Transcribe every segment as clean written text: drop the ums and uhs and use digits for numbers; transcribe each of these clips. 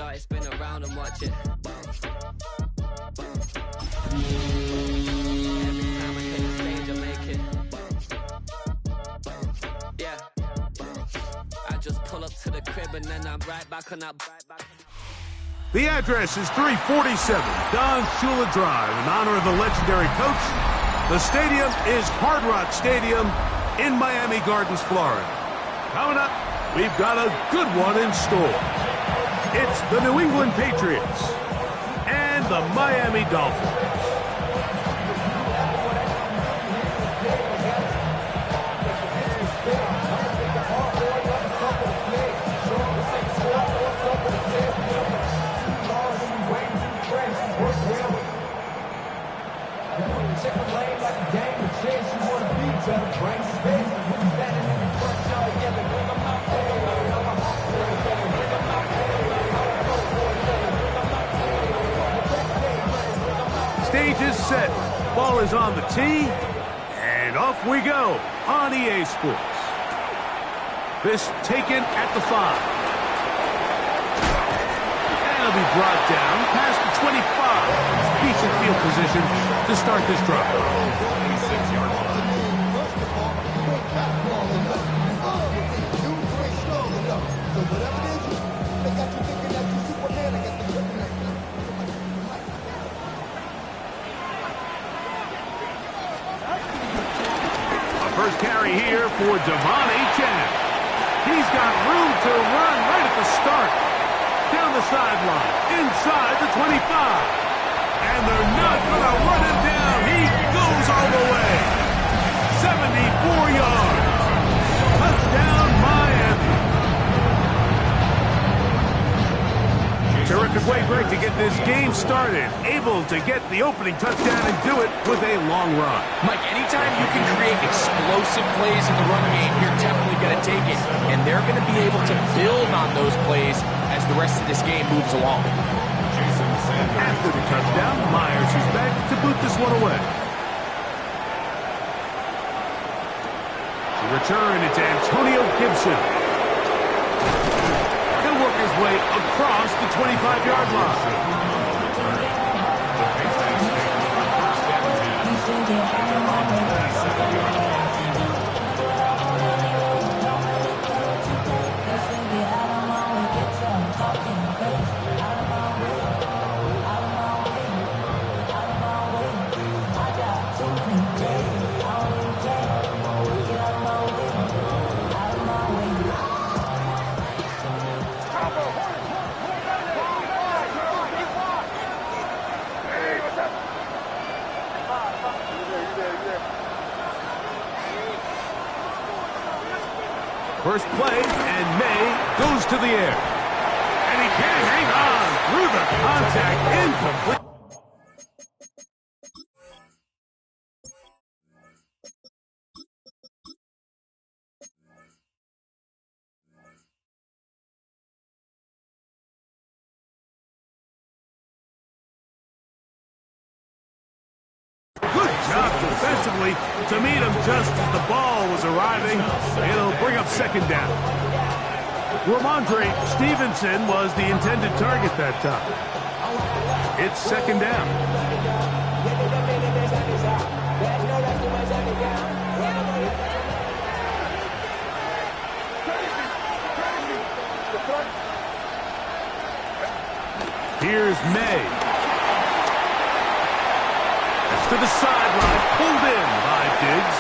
shot, spin around and watch it. Every time I hit the stage, I make it. Yeah. I just pull up to the crib and then I'm right back on that. The address is 347 Don Shula Drive in honor of the legendary coach. The stadium is Hard Rock Stadium in Miami Gardens, Florida. Coming up, we've got a good one in store. It's the New England Patriots and the Miami Dolphins. Stage is set, ball is on the tee, and off we go on EA Sports. This taken at the 5. And it'll be brought down past the 25. Decent field position to start this drive. First carry here for Devontae Chan. He's got room to run right at the start. Down the sideline, inside the 25. And they're not going to run him down. He goes all the way. 74 yards. Touchdown, Miami. Terrific way, Greg, to get this game started. Able to get the opening touchdown and do it with a long run. Mike, anytime you can create explosive plays in the run game, you're definitely going to take it. And they're going to be able to build on those plays as the rest of this game moves along. After the touchdown, Myers is back to boot this one away. To return, it's Antonio Gibson. He'll work his way across the 25-yard line. First play, and May goes to the air. And he can hang on through the contact, incomplete. Good job defensively to meet him just as the ball was arriving. It'll bring up second down. Ramondre Stevenson was the intended target that time. It's second down. Here's May. To the sideline, pulled in by Diggs.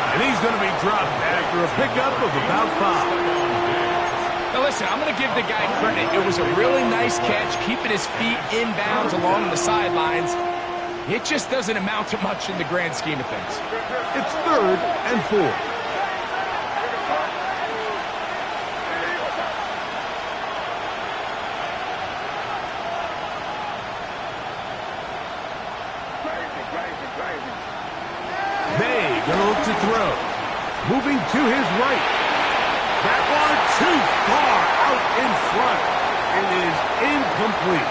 And he's going to be dropped after a pickup of about 5. Now listen, I'm going to give the guy credit. It was a really nice catch, keeping his feet inbounds along the sidelines. It just doesn't amount to much in the grand scheme of things. It's 3rd and 4. To throw. Moving to his right. That one too far out in front. It is incomplete.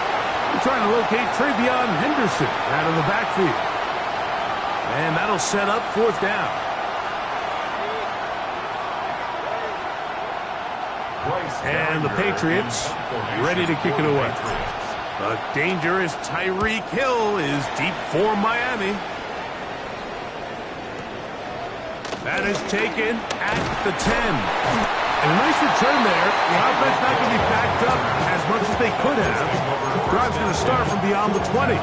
We're trying to locate Travion Henderson out of the backfield. And that'll set up 4th down. And the Patriots ready to kick it away. A dangerous Tyreek Hill is deep for Miami. That is taken at the 10. And a nice return there. The offense not going to be backed up as much as they could have. Drive's going to start from beyond the 20.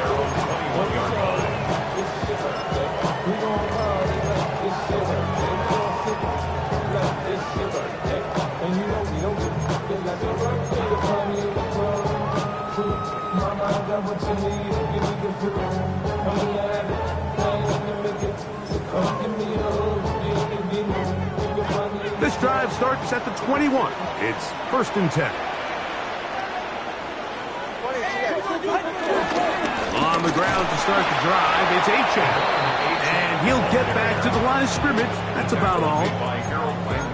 This drive starts at the 21. It's 1st and 10. On the ground to start the drive, it's H.M. And he'll get back to the line of scrimmage. That's about all.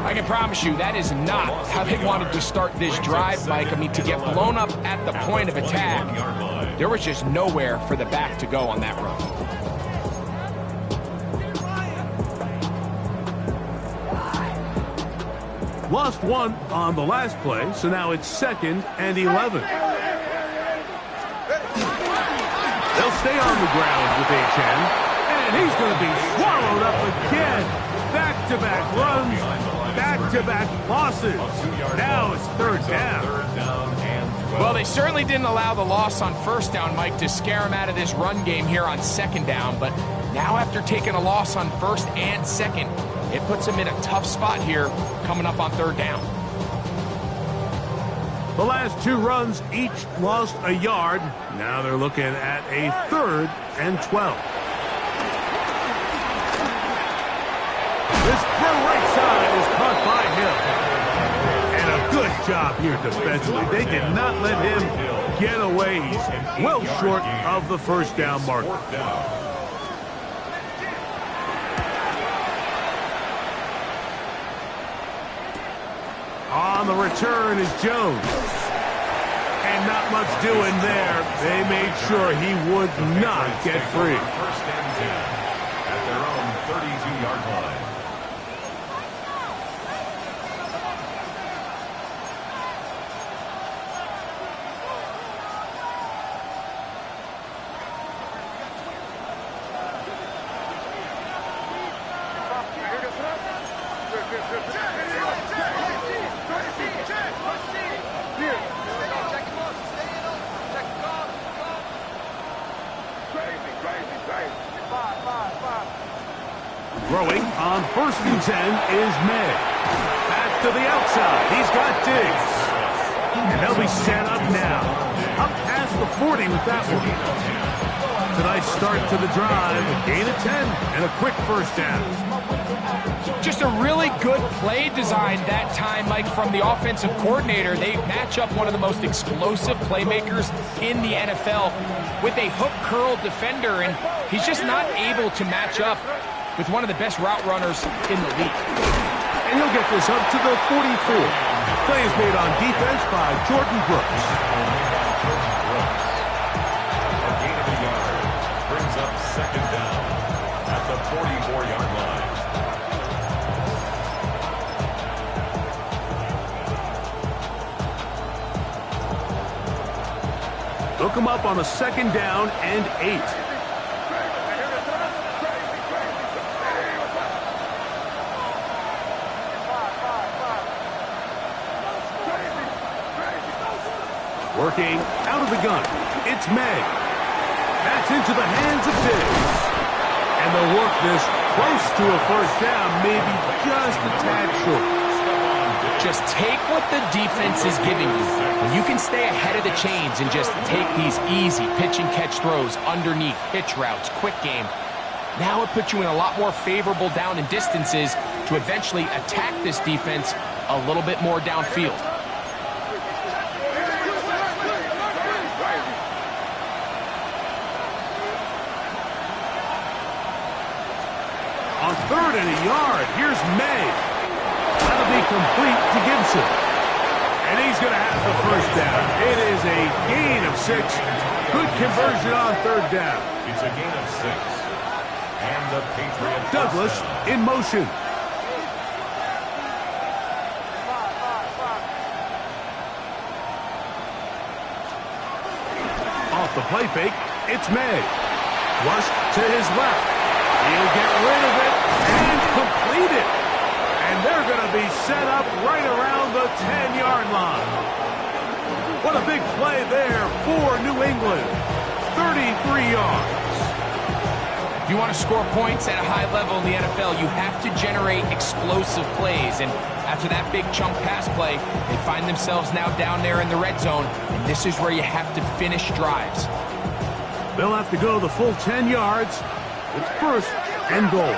I can promise you that is not how they wanted to start this drive, Mike. I mean, to get blown up at the point of attack, there was just nowhere for the back to go on that run. Lost one on the last play, so now it's 2nd and 11. They'll stay on the ground with H.M. And he's going to be swallowed up again. Back-to-back runs, back-to-back losses. Now it's 3rd down. Well, they certainly didn't allow the loss on 1st down, Mike, to scare him out of this run game here on 2nd down. But now after taking a loss on 1st and 2nd, it puts him in a tough spot here coming up on 3rd down. The last 2 runs each lost a yard. Now they're looking at a 3rd and 12. This throw right side is caught by Hill. And a good job here defensively. They did not let him get away. He's well short of the 1st down marker. On the return is Jones. And not much doing there. They made sure he would not get free. 1st and 10 at their own 32-yard line. Throwing on 1st and 10 is May. Back to the outside. He's got Diggs. And they'll be set up now. Up past the 40 with that one. It's a nice start to the drive. A gain of 10 and a quick 1st down. Just a really good play design that time, Mike, from the offensive coordinator. They match up one of the most explosive playmakers in the NFL with a hook curl defender, and he's just not able to match up with one of the best route runners in the league. And he'll get this up to the 44. Play is made on defense by Jordan Brooks. A gain of a yard brings up 2nd down at the 44-yard line. Look him up on a 2nd down and 8. Working out of the gun. It's May. That's into the hands of Diggs. And they'll work this close to a 1st down, maybe just a tad short. Just take what the defense is giving you, and you can stay ahead of the chains and just take these easy pitch and catch throws underneath, hitch routes, quick game. Now it puts you in a lot more favorable down and distances to eventually attack this defense a little bit more downfield. On 3rd and a yard, here's May. That'll be complete to Gibson. And he's going to have the 1st down. It is a gain of 6. Good conversion on 3rd down. It's a gain of 6. And the Patriots. Douglas in motion. the play fake. It's May. Flush to his left. He'll get rid of it and complete it. And they're going to be set up right around the 10-yard line. What a big play there for New England. 33 yards. If you want to score points at a high level in the NFL, you have to generate explosive plays. And after that big chunk pass play, they find themselves now down there in the red zone. And this is where you have to finish drives. They'll have to go the full 10 yards. It's first and goal.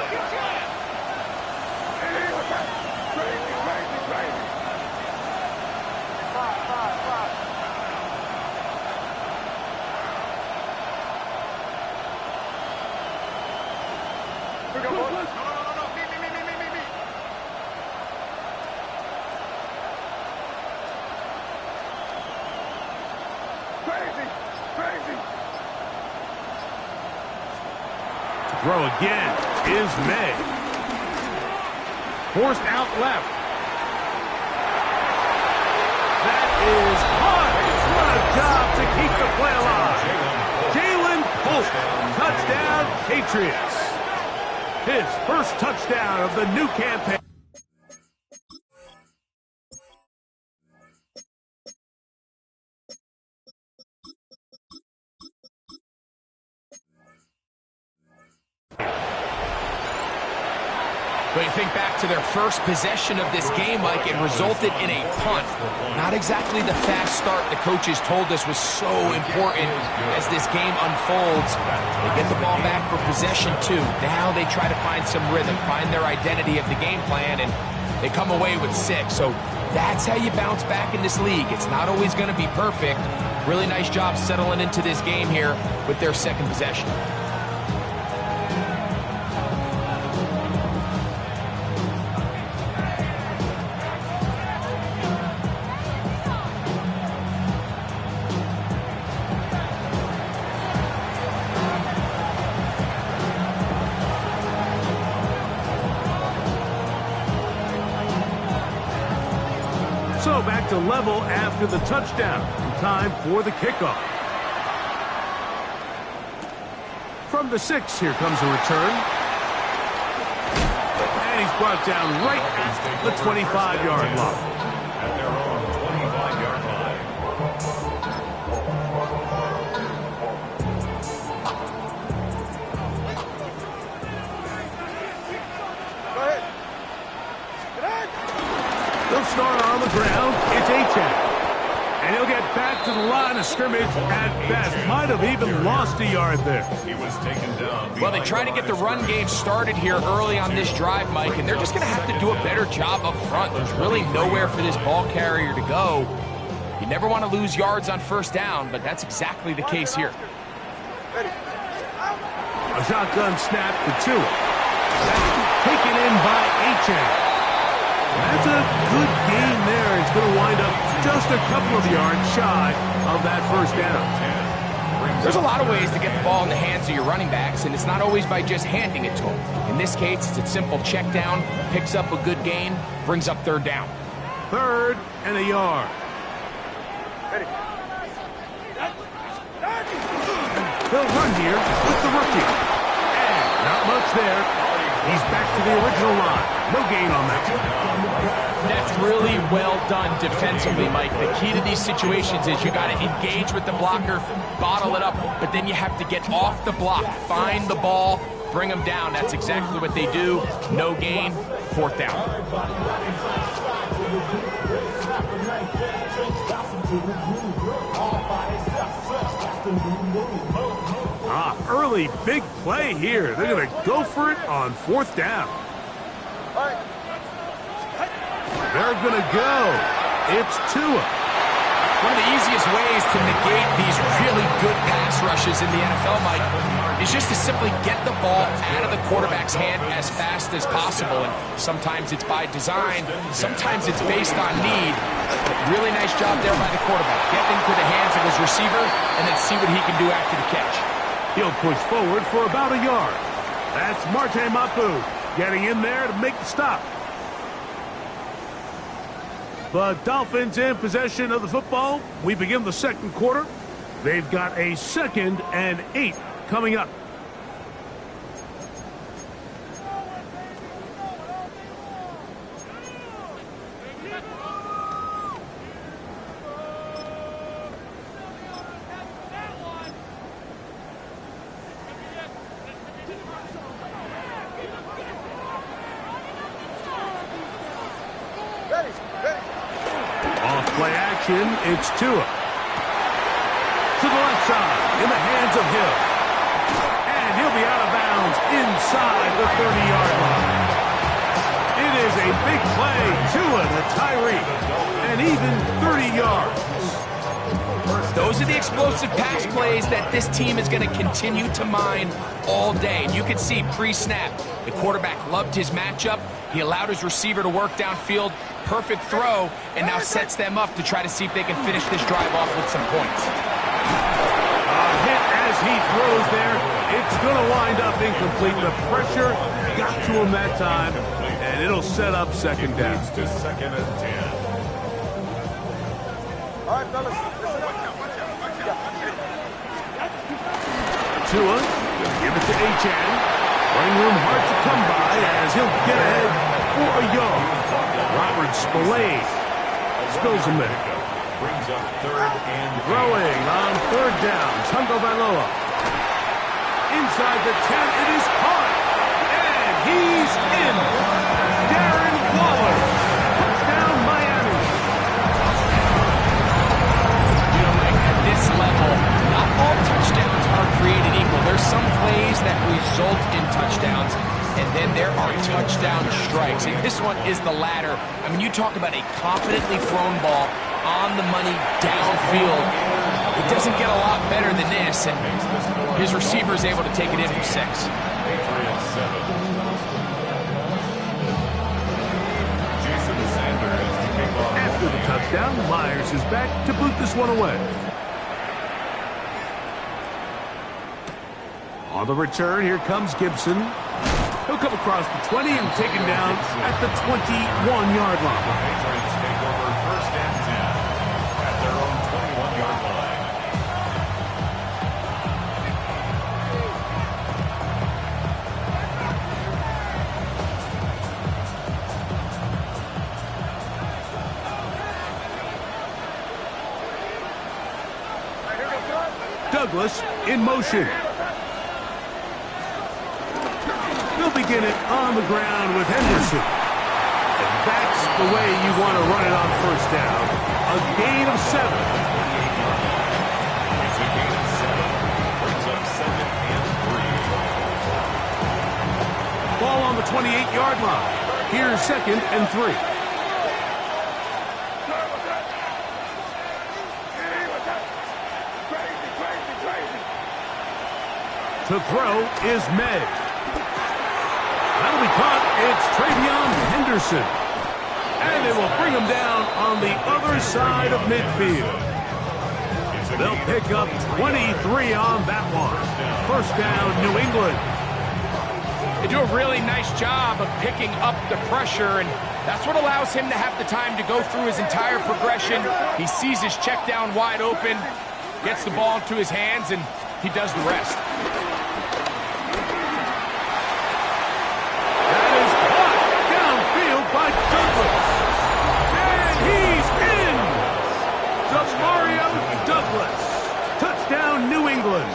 Throw again is May. Forced out left. That is Hodge. What a job to keep the play alive. Jalen Polk, touchdown Patriots. His first touchdown of the new campaign. But you think back to their first possession of this game, Mike, it resulted in a punt. Not exactly the fast start the coaches told us was so important as this game unfolds. They get the ball back for possession 2. Now they try to find some rhythm, find their identity of the game plan, and they come away with 6. So that's how you bounce back in this league. It's not always going to be perfect. Really nice job settling into this game here with their second possession. So back to level after the touchdown. Time for the kickoff. From the 6, here comes a return. And he's brought down right at the 25-yard line. At their own 25-yard line. They'll start on the ground. It's A-Chan. And he'll get back to the line of scrimmage at best. Might have even lost a yard there. He was taken down. Well, they try to get the run game started here early on this drive, Mike, and they're just going to have to do a better job up front. There's really nowhere for this ball carrier to go. You never want to lose yards on first down, but that's exactly the case here. A shotgun snap for 2. That's taken in by A-Chan. That's a good gain there. It's going to wind up just a couple of yards shy of that first down. There's a lot of ways to get the ball in the hands of your running backs, and it's not always by just handing it to them. In this case, it's a simple check down, picks up a good gain, brings up third down. 3rd and a yard. They'll run here with the rookie. And not much there. He's back to the original line. No gain on that. That's really well done defensively, Mike. The key to these situations is you got to engage with the blocker, bottle it up, but then you have to get off the block, find the ball, bring them down. That's exactly what they do. No gain, 4th down. Early big play here. They're going to go for it on 4th down. They're going to go. It's Tua. One of the easiest ways to negate these really good pass rushes in the NFL, Mike, is just to simply get the ball out of the quarterback's hand as fast as possible. And sometimes it's by design, sometimes it's based on need. But really nice job there by the quarterback. Get into the hands of his receiver and then see what he can do after the catch. He'll push forward for about a yard. That's Marte Mapu getting in there to make the stop. The Dolphins in possession of the football. We begin the second quarter. They've got a 2nd and 8 coming up. Off-play action, it's Tua. To the left side, in the hands of Hill. And he'll be out of bounds inside the 30-yard line. It is a big play. Tua to Tyree. And even 30 yards. Those are the explosive pass plays that this team is going to continue to mine all day. And you can see pre-snap, the quarterback loved his matchup. He allowed his receiver to work downfield. Perfect throw, and now sets them up to try to see if they can finish this drive off with some points. Hit as he throws there. It's going to wind up incomplete. The pressure got to him that time, and it'll set up 2nd down. To 2nd and 10. All right, fellas. Tua will give it to Achane. Running room hard to come by as he'll get ahead for a yard. Robert Spillane spills him there. Brings up 3rd and 8. Throwing on 3rd down. Tagovailoa. Inside the 10, it is caught. And he's in. Darren Waller. Touchdown, Miami. You know, Mike, at this level, not all touchdowns are created equal. There's some plays that result in touchdowns, and then there are touchdown strikes. And this one is the latter. I mean, you talk about a confidently thrown ball on the money downfield. It doesn't get a lot better than this, and his receiver is able to take it in for 6. Patriots 7. Jason Sanders to kick off. After the touchdown, Myers is back to boot this one away. On the return, here comes Gibson. He'll come across the 20 and taken down at the 21-yard line. Patriots take over 1st and 10 at their own 21-yard line. Douglas in motion. They'll begin it on the ground with Henderson. And that's the way you want to run it on 1st down. A gain of 7. It's a gain of 7. Brings up 2nd and 3. Ball on the 28-yard line. Here's 2nd and 3. To throw is May. That'll be caught. It's Travion Henderson. And they will bring him down on the other side of midfield. They'll pick up 23 on that one. 1st down, New England. They do a really nice job of picking up the pressure, and that's what allows him to have the time to go through his entire progression. He sees his check down wide open, gets the ball into his hands, and he does the rest. That is caught downfield by Douglas. And he's in! Demario Douglas. Touchdown, New England.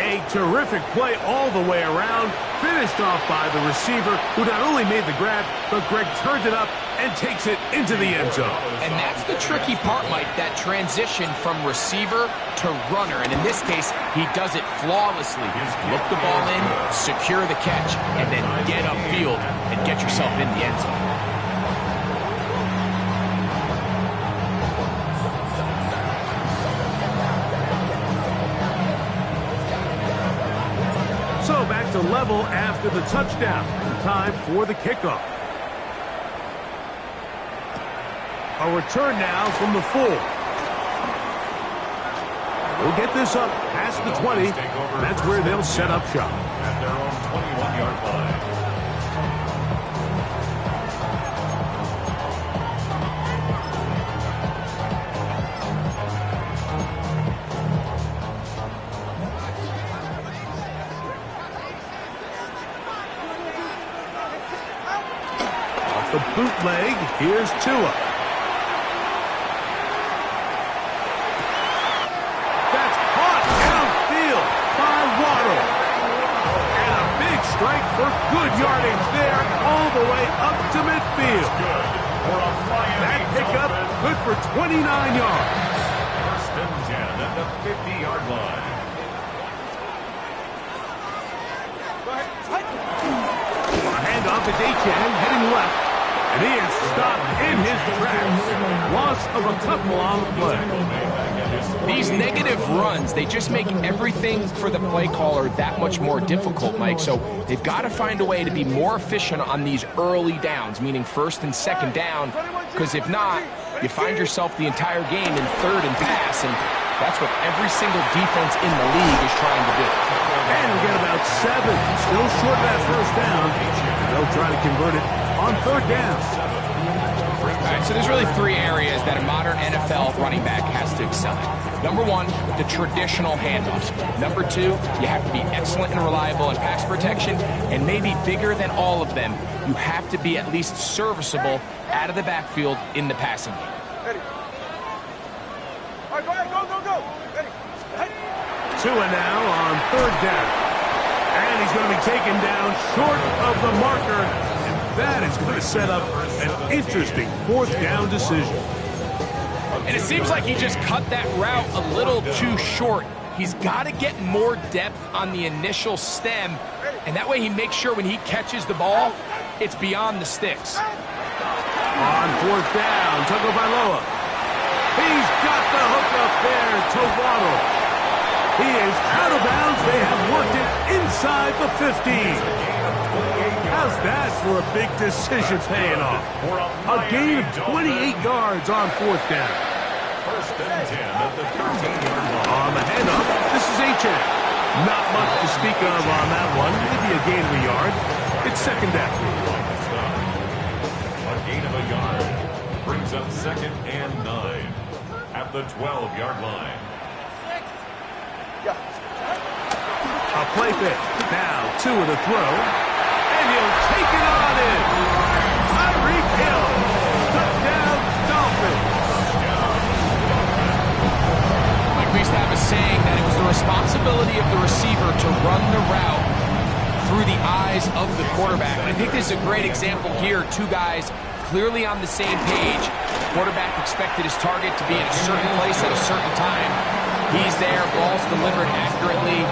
A terrific play all the way around, finished off by the receiver, who not only made the grab, but Greg turned it up and takes it into the end zone. And that's the tricky part, Mike, that transition from receiver to runner. And in this case, he does it flawlessly. Look the ball in, secure the catch, and then get upfield and get yourself in the end zone. So back to level after the touchdown. Time for the kickoff. A return now from the 4. We'll get this up past the 20. That's where they'll set up shop. At their own 21-yard line. bootleg. Here's Tua. That's caught downfield by Waddle. And a big strike for good yardage there all the way up to midfield. That pickup good for 29 yards. First and 10 at the 50-yard line. Handoff is Etienne heading left, and he is stopped in his tracks. Loss of a couple on the play. These negative runs, they just make everything for the play caller that much more difficult, Mike. So they've got to find a way to be more efficient on these early downs, meaning first and second down, because if not, you find yourself the entire game in third and pass, and that's what every single defense in the league is trying to do. And we get about 7. Still short of that first down. They'll try to convert it on third down. All right, so there's really 3 areas that a modern NFL running back has to excel at. Number 1, the traditional handoffs. Number 2, you have to be excellent and reliable in pass protection. And maybe bigger than all of them, you have to be at least serviceable out of the backfield in the passing game. Tua now on third down. And he's going to be taken down short of the marker. And that is going to set up an interesting fourth down decision. And it seems like he just cut that route a little too short. He's got to get more depth on the initial stem. And that way he makes sure when he catches the ball, it's beyond the sticks. On fourth down, Tagovailoa. He's got the hook up there to Waddle. He is out of bounds. They have worked it inside the 15. How's that for a big decision paying off? A gain of 28 yards on fourth down. First and 10 at the 13-yard line. On the handoff, this is Etienne. Not much to speak of on that one. Maybe a gain of a yard. It's second down. A gain of a yard brings up second and 9 at the 12-yard line. A play fake. Now Tua to throw. And he'll take it on in. Tyreek Hill. Touchdown, Dolphins. Like we used to have a saying that it was the responsibility of the receiver to run the route through the eyes of the quarterback. And I think this is a great example here. 2 guys clearly on the same page. Quarterback expected his target to be in a certain place at a certain time. He's there, ball's delivered accurately.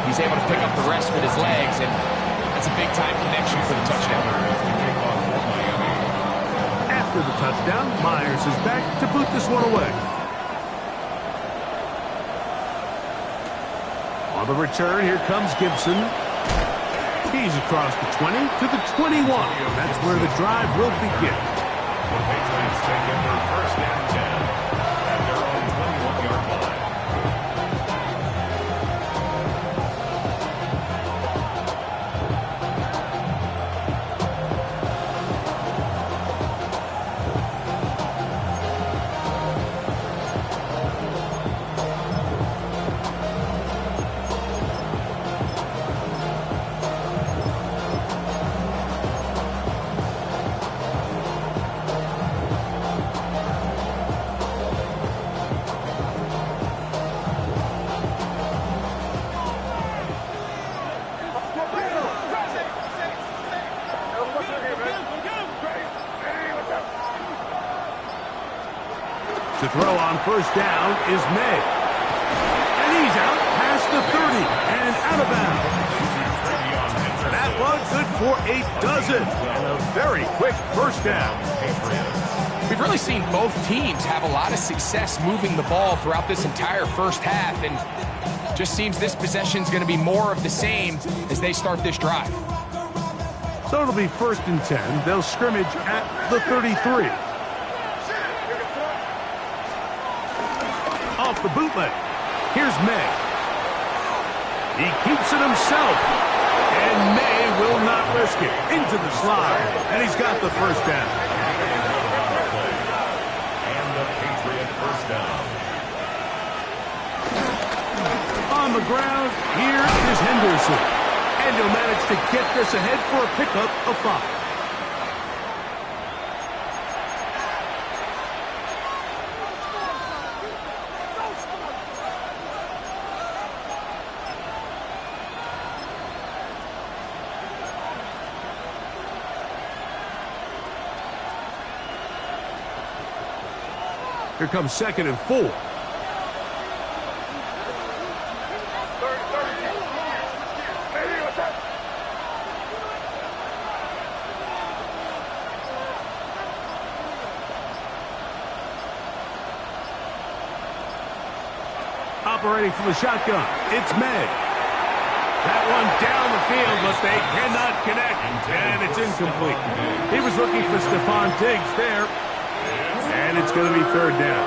He's able to pick up the rest with his legs, and that's a big-time connection for the touchdown. After the touchdown, Myers is back to boot this one away. On the return, here comes Gibson. He's across the 20 to the 21. That's where the drive will begin. The Patriots take in their first and 10 at their own 21-yard line. To throw on first down is May. And he's out past the 30 and out of bounds. That was good for a dozen and a very quick first down. We've really seen both teams have a lot of success moving the ball throughout this entire first half, and just seems this possession is going to be more of the same as they start this drive. So it'll be first and 10. They'll scrimmage at the 33. Off the bootleg. Here's May. He keeps it himself. And May will not risk it. Into the slide. And he's got the first down. And the Patriot first down. On the ground, here is Henderson. And he'll manage to get this ahead for a pickup of 5. Here comes 2nd and 4. Operating from the shotgun, it's May. That one down the field, but they cannot connect, and it's incomplete. He was looking for Stephon Diggs there, and it's going to be 3rd down.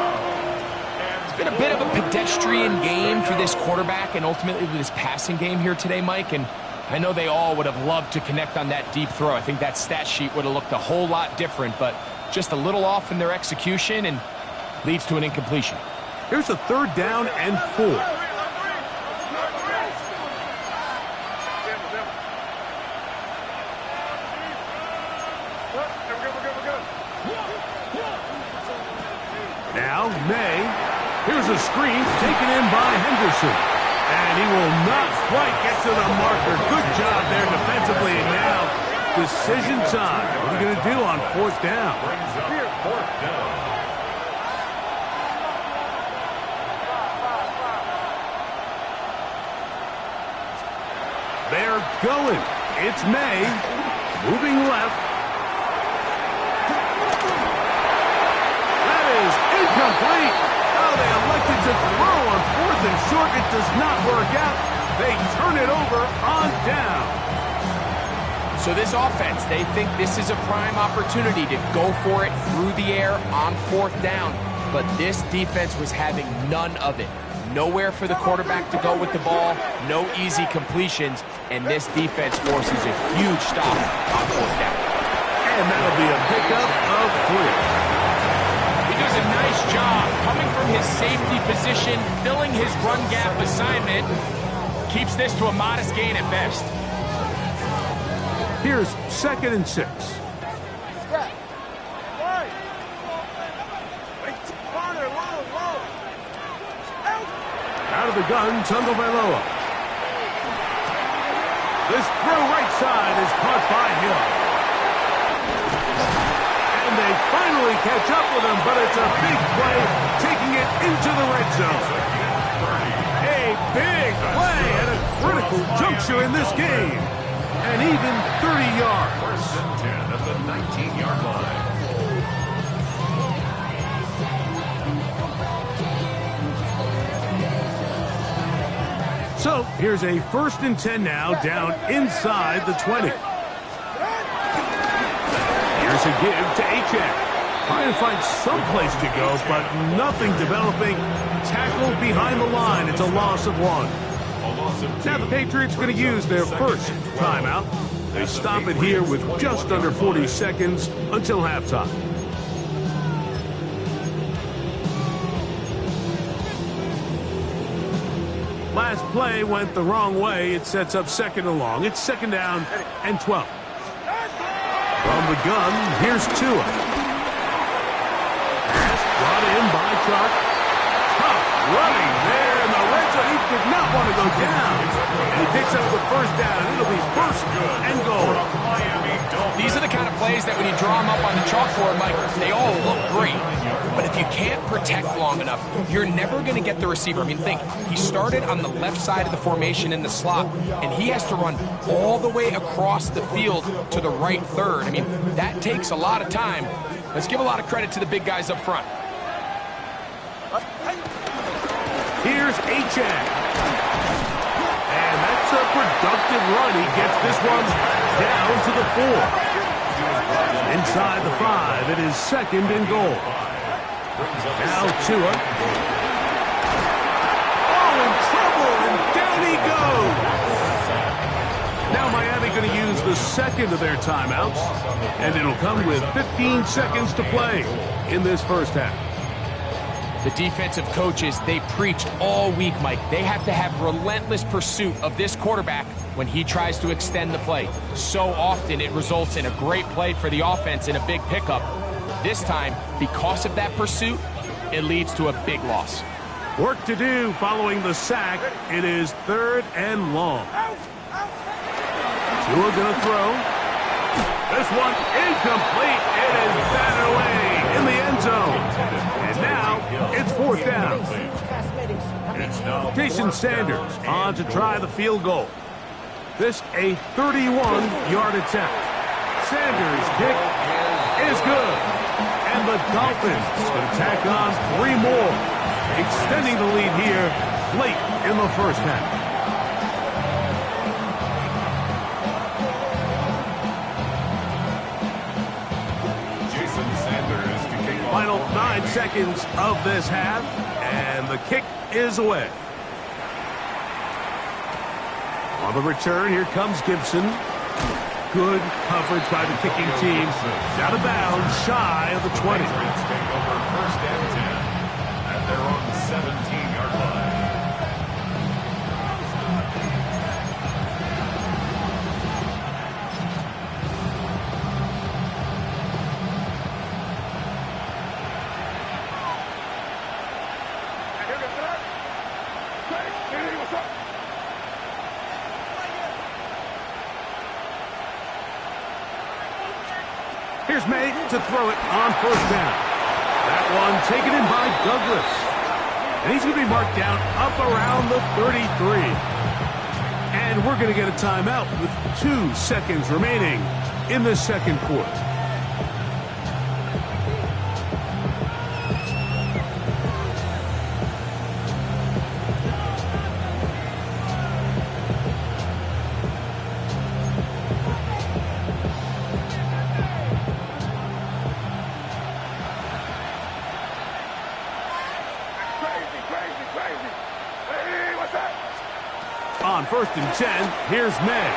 It's been a bit of a pedestrian game for this quarterback and ultimately with his passing game here today, Mike, and I know they all would have loved to connect on that deep throw. I think that stat sheet would have looked a whole lot different, but just a little off in their execution and leads to an incompletion. Here's a 3rd down and 4. Now, May. Here's a screen taken in by Henderson. And he will not quite get to the marker. Good job there defensively. And now, decision time. What are you going to do on 4th down? They're going. It's May. Moving left. That is incomplete. Oh, they elected to throw on 4th and short. It does not work out. They turn it over on down. So this offense, they think this is a prime opportunity to go for it through the air on 4th down. But this defense was having none of it. Nowhere for the quarterback to go with the ball, no easy completions, and this defense forces a huge stop on 4th down. And that'll be a pickup of 3. He does a nice job coming from his safety position, filling his run gap assignment, keeps this to a modest gain at best. Here's 2nd and 6. Out of the gun, Tagovailoa. This throw right side is caught by Hill. And they finally catch up with him, but it's a big play, taking it into the red zone. A big play at a critical juncture in this game. And even 30 yards. 1st and 10 at the 19-yard line. So, here's a 1st and 10 now, down inside the 20. Here's a give to Achane. Trying to find some place to go, but nothing developing. Tackled behind the line. It's a loss of 1. Now the Patriots going to use their 1st timeout. They stop it here with just under 40 seconds until halftime. Last play went the wrong way. It sets up 2nd and long. It's 2nd down and 12. From the gun, here's Tua. Pass brought in by Chark. Tough running there in the red zone. He did not want to go down. And he picks up the 1st down. It'll be 1st and goal. These are the kind of plays that when you draw them up on the chalkboard, Mike, they all look great. But if you can't protect long enough, you're never going to get the receiver. I mean, think, he started on the left side of the formation in the slot, and he has to run all the way across the field to the right third. I mean, that takes a lot of time. Let's give a lot of credit to the big guys up front. Here's Achane. And that's a productive run. He gets this one down to the 4. Inside the 5, it is 2nd and goal. Now Tua. Oh, in trouble, and down he goes. Now Miami going to use the 2nd of their timeouts, and it'll come with 15 seconds to play in this 1st half. The defensive coaches, they preach all week, Mike. They have to have relentless pursuit of this quarterback when he tries to extend the play. So often it results in a great play for the offense and a big pickup. This time, because of that pursuit, it leads to a big loss. Work to do following the sack. It is 3rd and long. Tua going to throw. This one incomplete. It is batted away in the end zone. And now fourth down. It's now Jason fourth Sanders down on to and try goal. the field goal. This a 31-yard attempt. Sanders' kick is good. And the Dolphins going to tack on 3 more, extending the lead here late in the first half. Jason Sanders to kick off. Final 9 seconds of this half, and the kick is away. On the return, here comes Gibson. Good coverage by the kicking team. It's out of bounds, shy of the 20. Patriots take over first and 10 at their own 17-yard line. Here's May to throw it on first down. That one taken in by Douglas. And he's going to be marked down up around the 33. And we're going to get a timeout with 2 seconds remaining in the second quarter. On first and 10, here's May.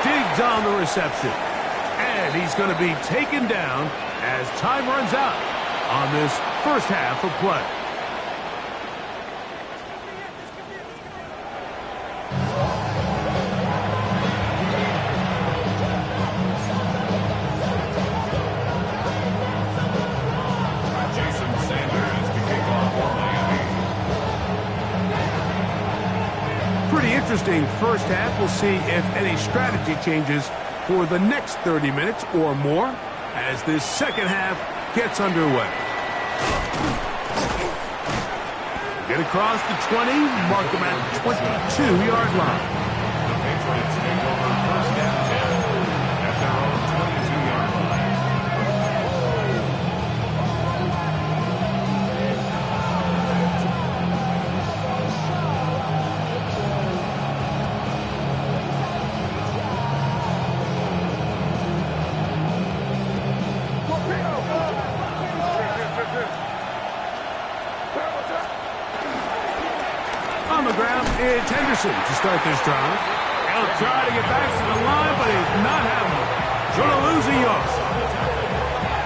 Digs on the reception. And he's going to be taken down as time runs out on this first half of play. Jason Sanders to kick off for Miami. Pretty interesting first half. We'll see if any strategy changes for the next 30 minutes or more as this second half gets underway. Get across the 20, mark them at the 22-yard line. The Patriots take over first and 10 at their own 22-yard line. On the ground, it's Henderson to start this drive. He'll try to get back to the line, but he's not having it. Going to lose a yard.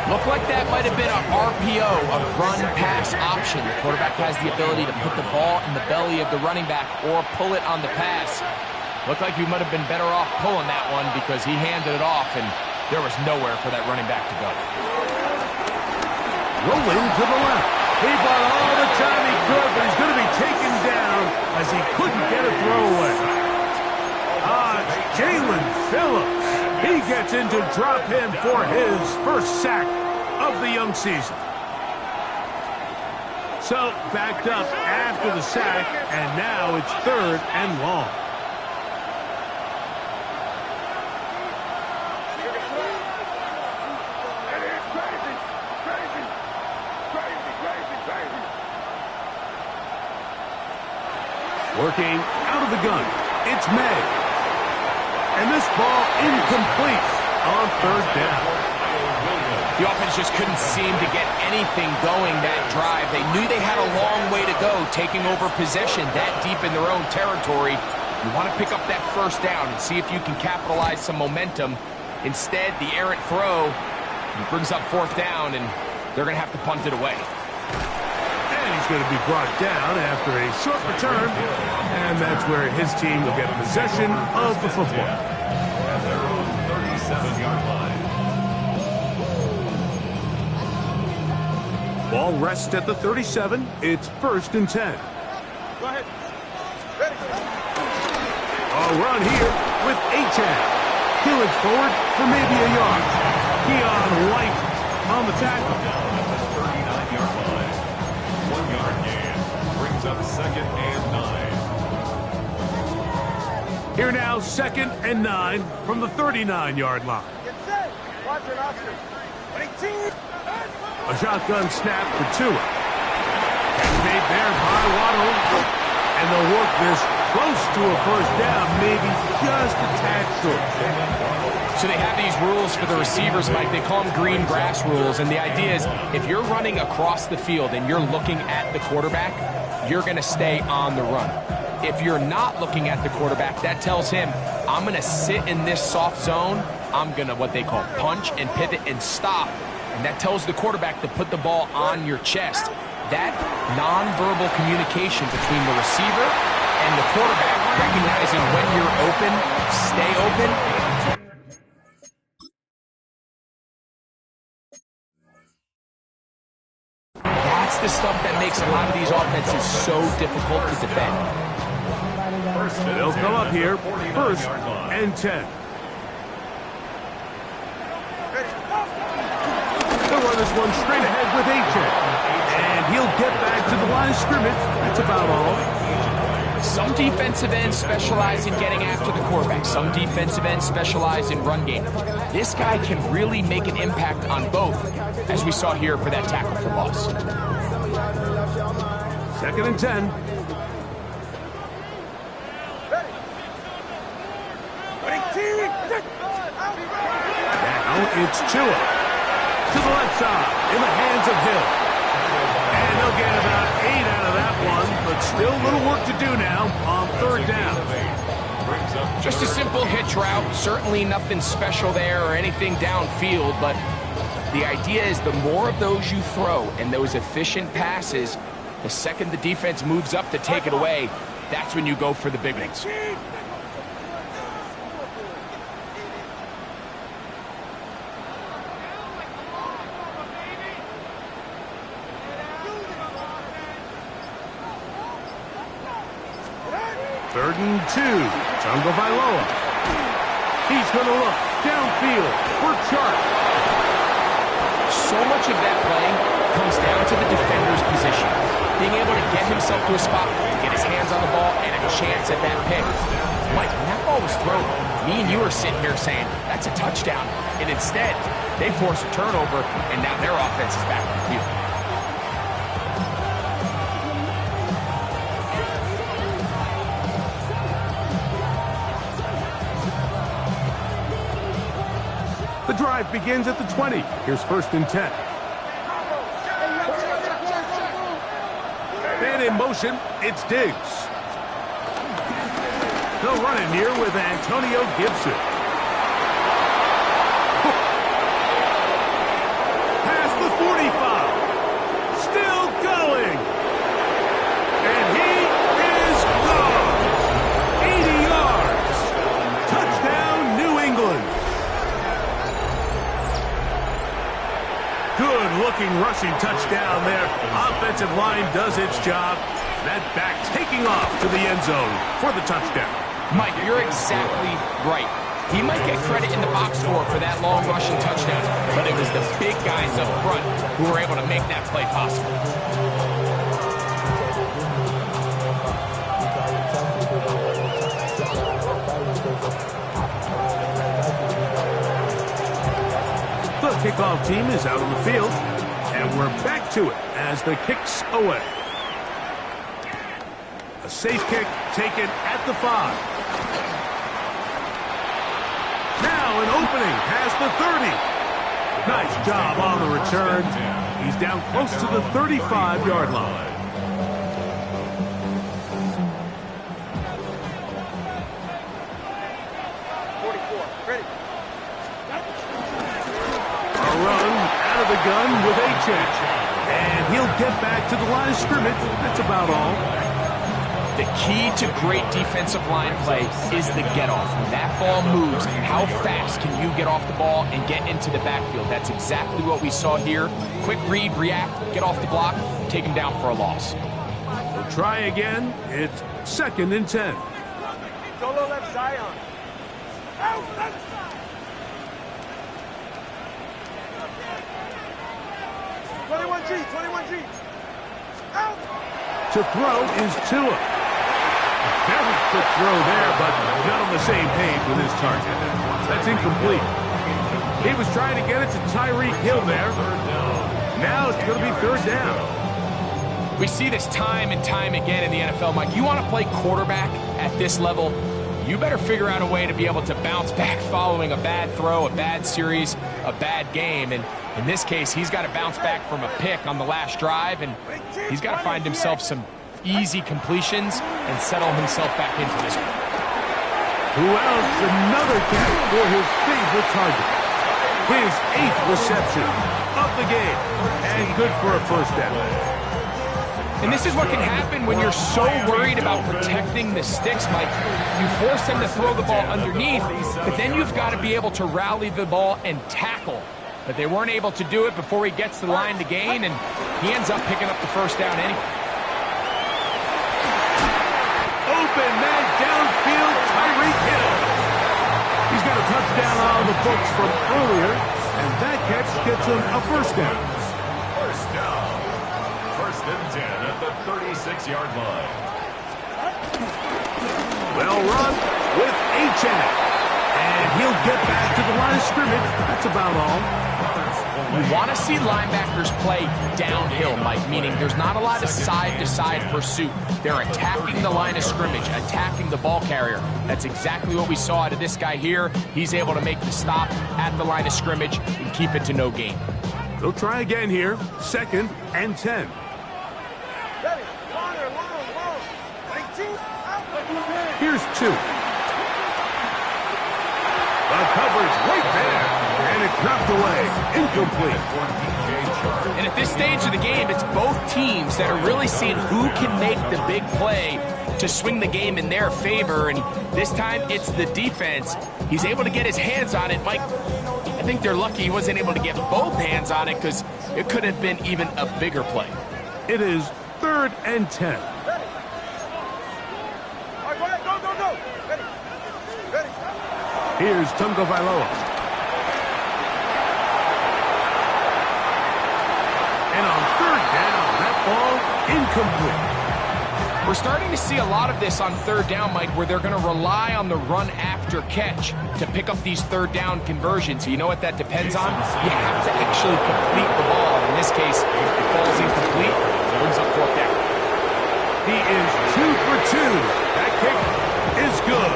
Looked like that might have been an RPO, a run-pass option. The quarterback has the ability to put the ball in the belly of the running back or pull it on the pass. Looked like he might have been better off pulling that one because he handed it off, and there was nowhere for that running back to go. Rolling to the left. He bought all the time he could, but he's going to be taken down as he couldn't get a throw away. Jalen Phillips. He gets in to drop him for his first sack of the young season. So, backed up after the sack, and now it's 3rd and long. Working out of the gun, it's May. And this ball incomplete on 3rd down. The offense just couldn't seem to get anything going that drive. They knew they had a long way to go, taking over possession that deep in their own territory. You want to pick up that first down and see if you can capitalize some momentum. Instead, the errant throw brings up 4th down, and they're going to have to punt it away. And he's going to be brought down after a short return, and that's where his team will get possession of the football. At their own 37-yard line. Ball rests at the 37. It's 1st and 10. Go ahead. Ready. A run here with Achane. He'll look forward for maybe a yard. Keon White on the tackle. Down at the 39-yard line. 1 7-yard gain. Brings up 2nd and 9. Here now, 2nd and 9 from the 39-yard line. Get set. Watch it, Oscar. 18. A shotgun snap for Tua. Catch made there by Waddle. And they'll work this close to a first down, maybe just a tad short. So they have these rules for the receivers, Mike. They call them green grass rules. And the idea is if you're running across the field and you're looking at the quarterback, you're going to stay on the run. If you're not looking at the quarterback, that tells him, I'm going to sit in this soft zone. I'm going to what they call punch and pivot and stop. And that tells the quarterback to put the ball on your chest. That nonverbal communication between the receiver and the quarterback, recognizing when you're open, stay open. That's the stuff that makes a lot of these offenses so difficult to defend. They'll come up here, 1st and 10. They'll run this one straight ahead with H.A. And he'll get back to the line of scrimmage. That's about all. Some defensive ends specialize in getting after the quarterback. Some defensive ends specialize in run game. This guy can really make an impact on both, as we saw here for that tackle for loss. 2nd and 10. Now it's Tua. To the left side, in the hands of Hill. And they'll get about 8 out of that one, but still a little work to do now on 3rd down. Just a simple hitch route. Certainly nothing special there or anything downfield, but the idea is the more of those you throw and those efficient passes, the second the defense moves up to take it away, that's when you go for the big ones. Third and 2. Tungo Vailoa. He's going to look downfield for Chark. So much of that play comes down to the defender's position. Being able to get himself to a spot, get his hands on the ball, and a chance at that pick. Mike, when that ball was thrown, me and you are sitting here saying, that's a touchdown. And instead, they force a turnover, and now their offense is back on the field. The drive begins at the 20. Here's 1st and 10. And in motion, it's Diggs. They'll run it here with Antonio Gibson. Past the 45. Still going. And he is gone. 80 yards. Touchdown, New England. Good-looking rushing touchdown there. Offensive line does its job. That back taking off to the end zone for the touchdown. Mike, you're exactly right. He might get credit in the box score for that long rushing touchdown, but it was the big guys up front who were able to make that play possible. The kickoff team is out on the field, and we're back to it as the kick's away. A safe kick taken at the 5. Now an opening past the 30. Nice job on the return. He's down close to the 35-yard line. The gun with H.A. And he'll get back to the line of scrimmage. That's about all. The key to great defensive line play is the get-off. When that ball moves, how fast can you get off the ball and get into the backfield? That's exactly what we saw here. Quick read, react, get off the block, take him down for a loss. We'll try again. It's 2nd and 10. Solo left Zion. Out, left. 21G. To throw is Tua. Very quick throw there, but not on the same page with his target. That's incomplete. He was trying to get it to Tyreek Hill there. Now it's going to be third down. We see this time and time again in the NFL, Mike. You want to play quarterback at this level, you better figure out a way to be able to bounce back following a bad throw, a bad series, a bad game. And in this case, he's got to bounce back from a pick on the last drive, and he's got to find himself some easy completions and settle himself back into this one. Who else? Another catch for his favorite target. His 8th reception of the game, and good for a first down. And this is what can happen when you're so worried about protecting the sticks, Mike. You force them to throw the ball underneath, but then you've got to be able to rally the ball and tackle. But they weren't able to do it before he gets to the line to gain, and he ends up picking up the first down anyway. Open man downfield, Tyreek Hill. He's got a touchdown on the books from earlier, and that catch gets him a first down. First down. First and 10 at the 36-yard line. Well run with H.N. And he'll get back to the line of scrimmage. That's about all. You want to see linebackers play downhill, Mike, meaning there's not a lot of side-to-side pursuit. They're attacking the line of scrimmage, attacking the ball carrier. That's exactly what we saw out of this guy here. He's able to make the stop at the line of scrimmage and keep it to no gain. They'll try again here. 2nd and 10. Here's 2. The coverage right there, and it's knocked away. Incomplete. And at this stage of the game, it's both teams that are really seeing who can make the big play to swing the game in their favor, and this time it's the defense. He's able to get his hands on it. Mike, I think they're lucky he wasn't able to get both hands on it, because it could have been even a bigger play. It is 3rd and 10. Here's Tunga Vailoa. And on 3rd down, that ball incomplete. We're starting to see a lot of this on 3rd down, Mike, where they're going to rely on the run after catch to pick up these 3rd down conversions. So you know what that depends on? You have to actually complete the ball. In this case, it falls incomplete, brings up 4th down. He is 2 for 2. That kick is good.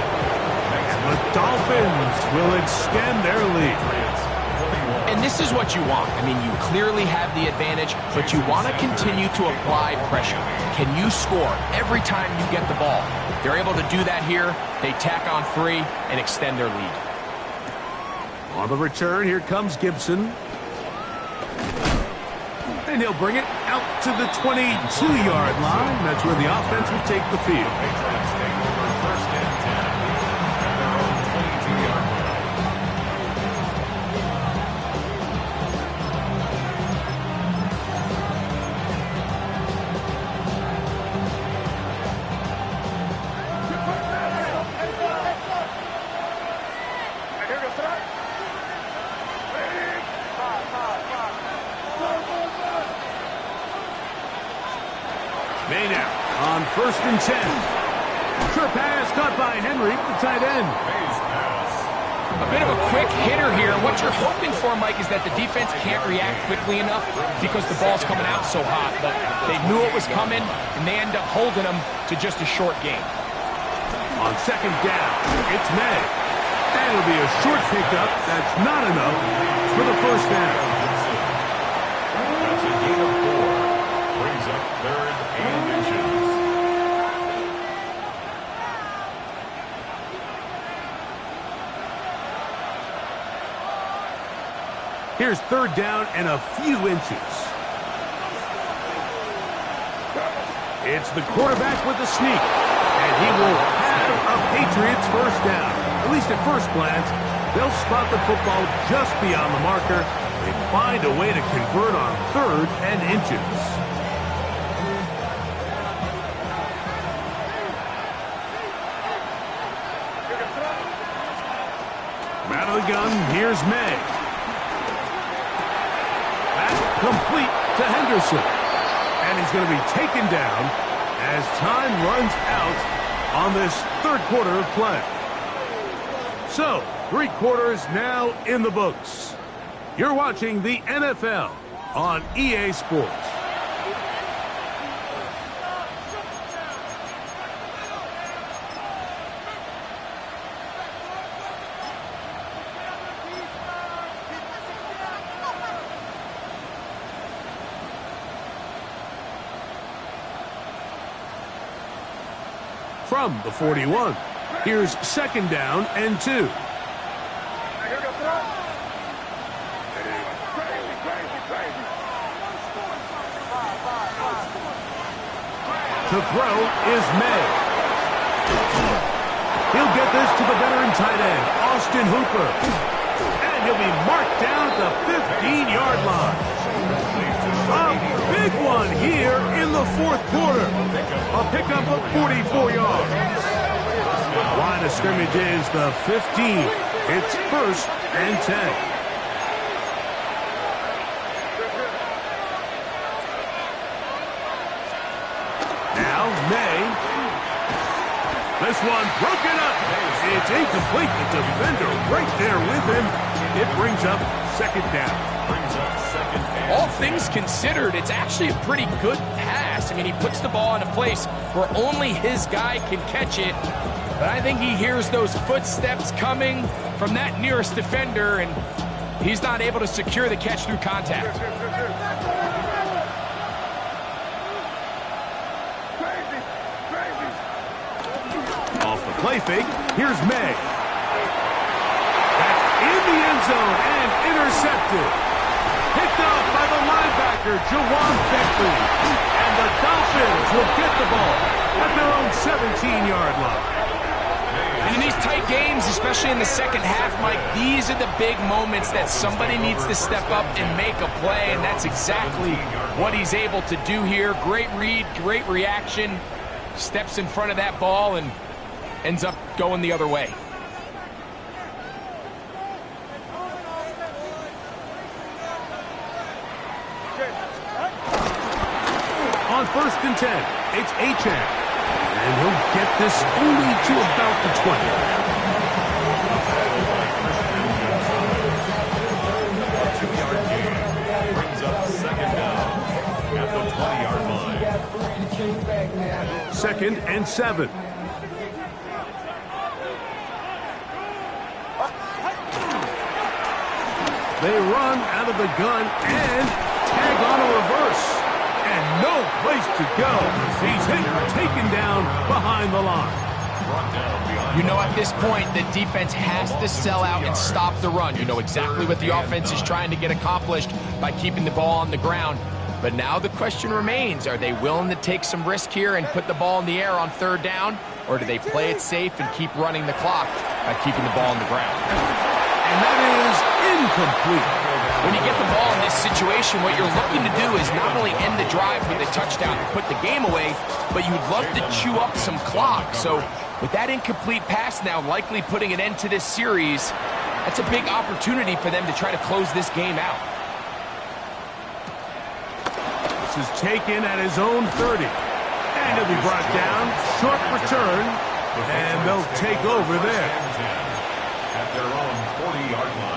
The Dolphins will extend their lead. And this is what you want. I mean, you clearly have the advantage, but you want to continue to apply pressure. Can you score every time you get the ball? They're able to do that here. They tack on 3 and extend their lead. On the return, here comes Gibson. And he'll bring it out to the 22-yard line. That's where the offense will take the field. First and 10. May now on 1st and 10. Sure pass caught by Henry, the tight end. A bit of a quick hitter here. What you're hoping for, Mike, is that the defense can't react quickly enough because the ball's coming out so hot. But they knew it was coming, and they end up holding them to just a short gain. On 2nd down, it's May. And it'll be a short pickup. That's not enough for the first down. That's a gain of 4. Brings up 3rd and inches. Here's 3rd down and a few inches. It's the quarterback with the sneak. And he will have a Patriots first down. At least at first glance, they'll spot the football just beyond the marker. They find a way to convert on 3rd and inches. Out of the gun, here's May. Complete to Henderson. And he's going to be taken down as time runs out on this third quarter of play. So, 3 quarters now in the books. You're watching the NFL on EA Sports. From the 41, here's 2nd down and 2. To throw is May. He'll get this to the veteran tight end, Austin Hooper. And he'll be marked down at the 15-yard line. A big one here in the 4th quarter. A pickup of 44 yards. Line of scrimmage is the 15. It's 1st and 10. May. This one broken up. It's incomplete. The defender right there with him. It brings up 2nd down. All things considered, it's actually a pretty good pass. I mean, he puts the ball in a place where only his guy can catch it. But I think he hears those footsteps coming from that nearest defender, and he's not able to secure the catch through contact. Play fake. Here's May. That's in the end zone and intercepted. Picked up by the linebacker, Jawan Beckley. And the Dolphins will get the ball at their own 17-yard line. And in these tight games, especially in the second half, Mike, these are the big moments that somebody needs to step up and make a play, and that's exactly what he's able to do here. Great read, great reaction. Steps in front of that ball and ends up going the other way. On 1st and 10, it's Achane. And he'll get this only to about the 20. Brings up 2nd down at the 20-yard line. 2nd and 7. They run out of the gun and tag on a reverse. And no place to go. He's taken down behind the line. You know, at this point, the defense has to sell out and stop the run. You know exactly what the offense is trying to get accomplished by keeping the ball on the ground. But now the question remains, are they willing to take some risk here and put the ball in the air on 3rd down? Or do they play it safe and keep running the clock by keeping the ball on the ground? And that is incomplete. When you get the ball in this situation, what you're looking to do is not only end the drive with a touchdown to put the game away, but you'd love to chew up some clock. So with that incomplete pass now likely putting an end to this series, that's a big opportunity for them to try to close this game out. This is taken at his own 30. And he'll be brought down. Short return. And they'll take over there. At their own 40-yard line.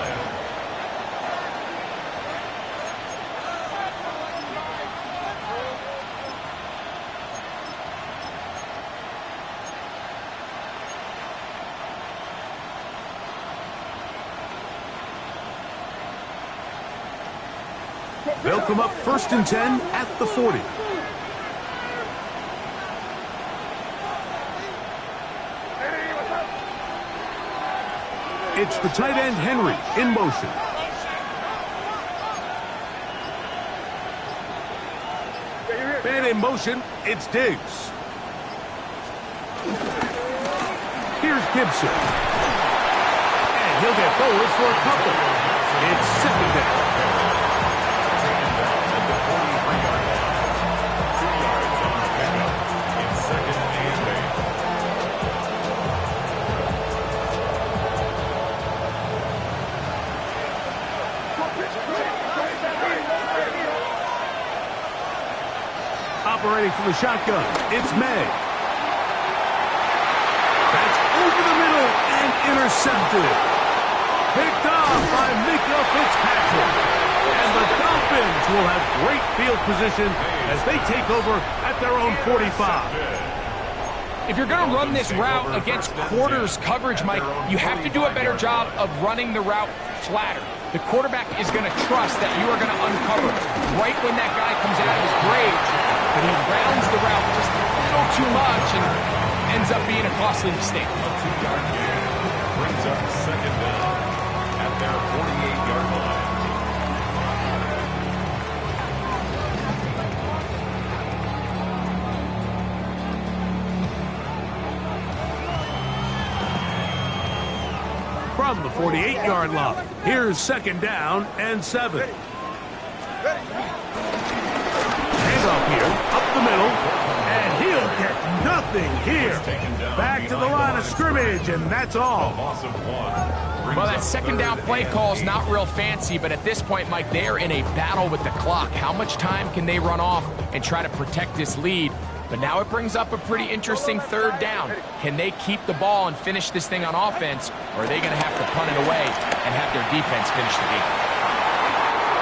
They'll come up 1st and 10 at the 40. It's the tight end, Henry, in motion. Man in motion, it's Diggs. Here's Gibson. And he'll get forward for a couple. It's 2nd down. Operating from the shotgun, it's May. That's over the middle and intercepted. Picked off by Mika Fitzpatrick. And the Dolphins will have great field position as they take over at their own 45. If you're going to run this route against quarters coverage, Mike, you have to do a better job of running the route flatter. The quarterback is going to trust that you are going to uncover right when that guy comes out of his grave, but he rounds the route just a little too much and ends up being a costly mistake. A 2-yard gain brings up second down at their 48-yard line. From the 48-yard line, here's second down and 7. Handoff here, up the middle, and he'll get nothing here. Back to the line of scrimmage, and that's all. Well, that second down play call is not real fancy, but at this point, Mike, they are in a battle with the clock. How much time can they run off and try to protect this lead? But now it brings up a pretty interesting third down. Can they keep the ball and finish this thing on offense, or are they going to have to punt it away and have their defense finish the game?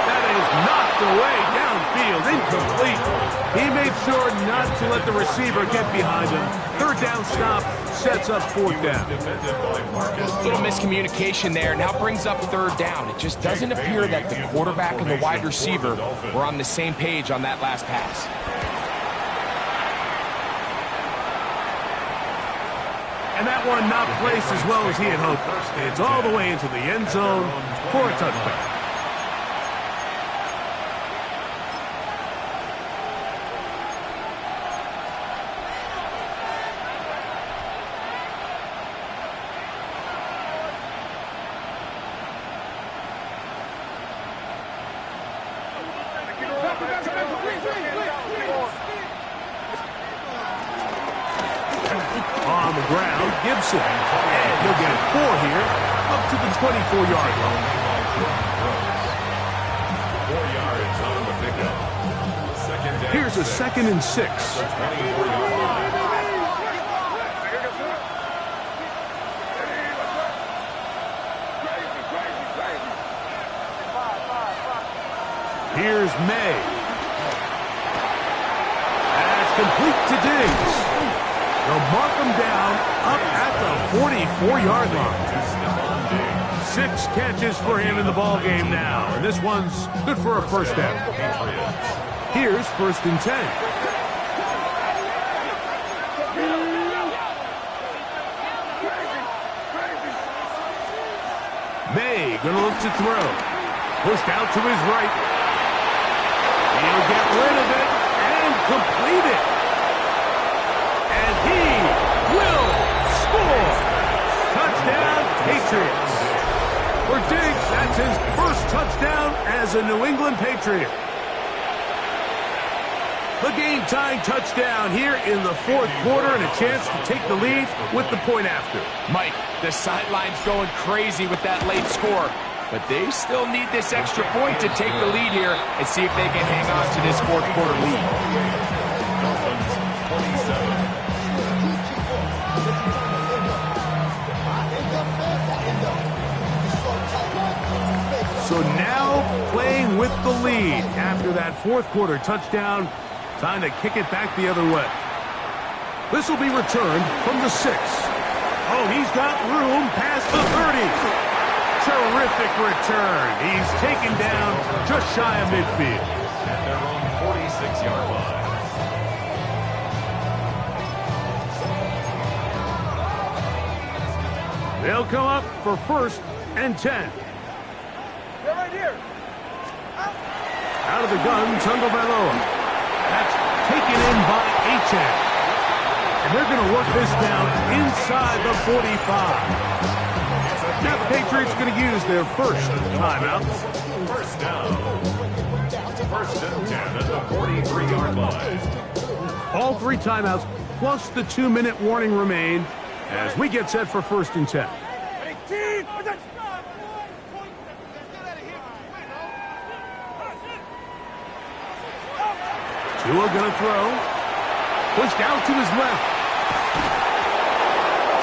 That is knocked away downfield, incomplete. He made sure not to let the receiver get behind him. Third down stop sets up fourth down. Little miscommunication there. Now brings up third down. It just doesn't appear that the quarterback and the wide receiver were on the same page on that last pass. And that one not placed as well as he had hoped. It's all the way into the end zone for a touchdown. On the ground, Gibson. And he'll get 4 here, up to the 24-yard line. 4 yards on the pickup. Second down. Here's a 2nd and 6. 24-yard line. Here's May. That's complete to Diggs. They'll mark him down up at the 44-yard line. 6 catches for him in the ball game now, and this one's good for a first down. Here's 1st and 10. May gonna look to throw. Pushed out to his right. He'll get rid of it and complete it. And he will score. Touchdown, Patriots. For Diggs, that's his first touchdown as a New England Patriot. The game-tying touchdown here in the 4th quarter and a chance to take the lead with the point after. Mike, the sideline's going crazy with that late score, but they still need this extra point to take the lead here and see if they can hang on to this 4th quarter lead. Dolphins 27. So now playing with the lead after that 4th quarter touchdown. Time to kick it back the other way. This will be returned from the 6. Oh, he's got room past the 30. Terrific return. He's taken down just shy of midfield. At their own 46-yard line. They'll come up for 1st and 10. They're right here. Out of the gun, Tagovailoa. That's taken in by Achane. And they're going to work this down inside the 45. Now the Patriots going to use their first timeout. First down. 1st and 10 at the 43-yard line. All 3 timeouts plus the 2-minute warning remain as we get set for 1st and 10. 18. Tua gonna throw. Pushed out to his left.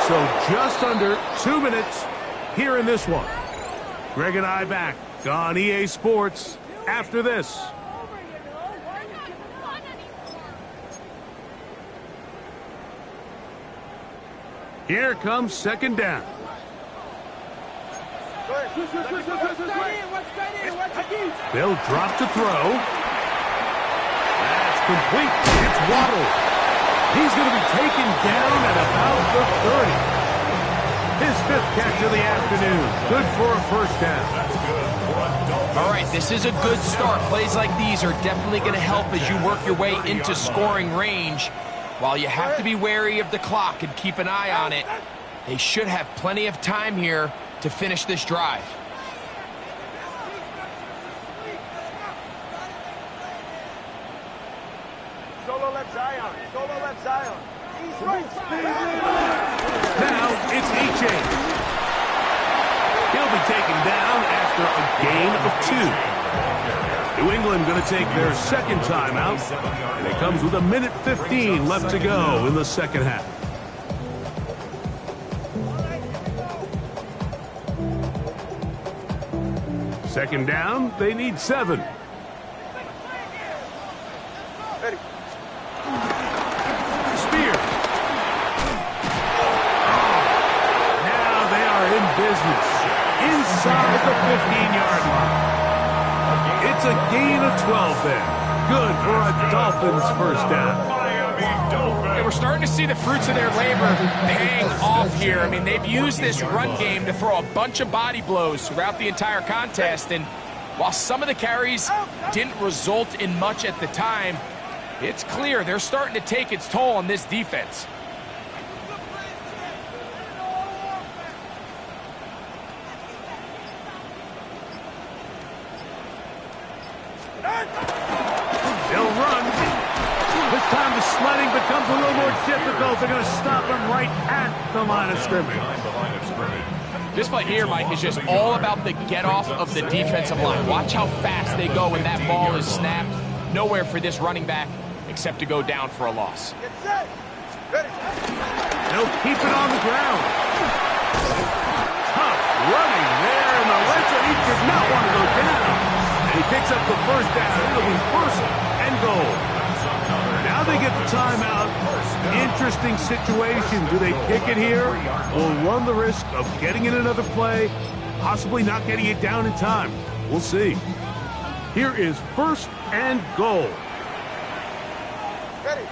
So just under 2 minutes here in this one. Greg and I back on EA Sports after this. Here comes second down. They'll drop to throw. That's complete. It's Waddle. He's going to be taken down at about the 30. His 5th catch of the afternoon. Good for a first down. All right, this is a good start. Plays like these are definitely going to help as you work your way into scoring range. While you have to be wary of the clock and keep an eye on it, they should have plenty of time here to finish this drive. Solo left Zion. Solo left Zion. He's right. Now it's H.A. He'll be taken down after a gain of 2. New England going to take their second timeout, and it comes with 1:15 left to go in the second half. Second down, they need 7. Ready. Spear. Now they are in business inside the 15-yard line. It's a gain of 12 there. Good for a Dolphins first down. Yeah, we're starting to see the fruits of their labor paying off here. I mean, they've used this run game to throw a bunch of body blows throughout the entire contest, and while some of the carries didn't result in much at the time, it's clear they're starting to take its toll on this defense. They'll run. This time the sledding becomes a little more difficult. They're going to stop him right at the line of scrimmage. This play here, Mike, is just all about the get-off of the defensive line. Watch how fast they go when that ball is snapped. Nowhere for this running back except to go down for a loss. Get set. Ready. They'll keep it on the ground. Tough running there, and the Legend, he does not want to go down. And he picks up the first down. It'll be 1st and goal. Now they get the timeout. Interesting situation. Do they kick it here or run the risk of getting in another play, possibly not getting it down in time? We'll see. Here is 1st and goal. Ready.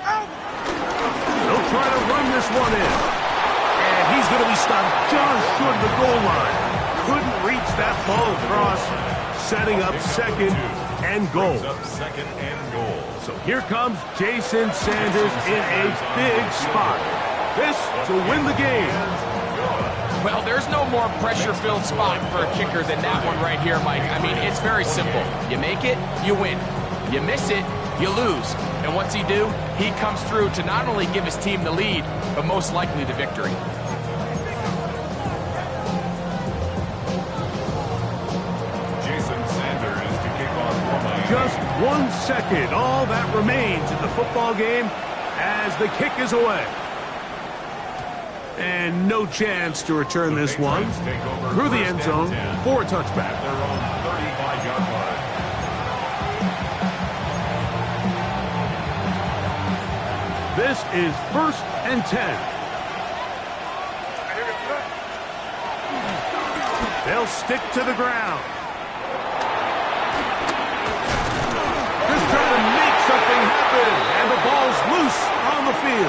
Out. They'll try to run this one in. And he's going to be stopped just short of the goal line. Couldn't reach that ball across, setting up 2nd and goal. So here comes Jason Sanders in a big spot. This to win the game. Well, there's no more pressure-filled spot for a kicker than that one right here, Mike. I mean, it's very simple. You make it, you win. You miss it, you lose. And what's he do? He comes through to not only give his team the lead, but most likely the victory. Jason Sanders to kick off for Miami. Just 1 second. All that remains in the football game as the kick is away. And no chance to return this one through the end zone for a touchback. Their own 35-yard line. This is 1st and 10. They'll stick to the ground. Just trying to make something happen, and the ball's loose on the field.